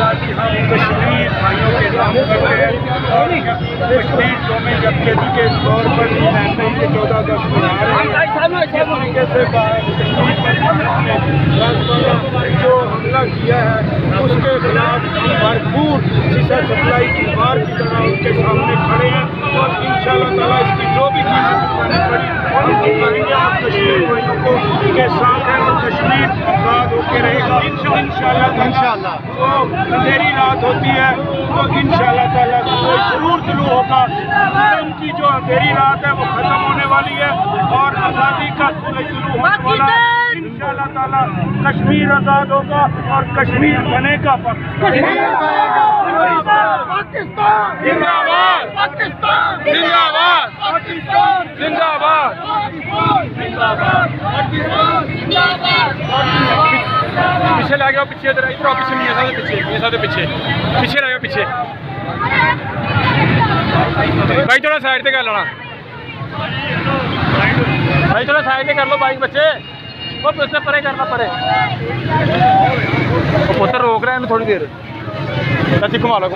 साथ ही हम कश्मीर भाइयों के नाम करते हैं और कश्मीर में जमशेदी के तौर पर 14 अगस्त मना रहे हैं। इस तरीके से जो हमला किया है उसके खिलाफ हम भरपूर सीसा सप्लाई की मार की तरह उनके सामने खड़े हैं और इंशाअल्लाह ताला इसकी जो भी कीमत चुकानी पड़ी हम चुकाएंगे। आप कश्मीर भाइयों को के साथ हैं और कश्मीर आज़ाद होकर रहेगा इंशाअल्लाह। जो अंधेरी रात होती है तो इंशाअल्लाह ताला कोई जरूर तुलू होगा। उनकी जो अंधेरी रात है वो खत्म होने वाली है और आज़ादी का सूरज तुलू होने वाला है। इंशाअल्लाह ताला कश्मीर आज़ाद होगा और कश्मीर बनेगा पाकिस्तान जिंदाबाद, पाकिस्तान जिंदाबाद, पाकिस्तान जिंदाबाद, पीछे लग गया पीछे इधर इधर पीछे मियां साहब पीछे लग गया पीछे भाई थोड़ा साइड पे कर लेना भाई थोड़ा साइड पे कर लो बाइक बच्चे वो पुत्र परे करना पड़े वो पुत्र रोक रहे हैं थोड़ी देर घुमा लो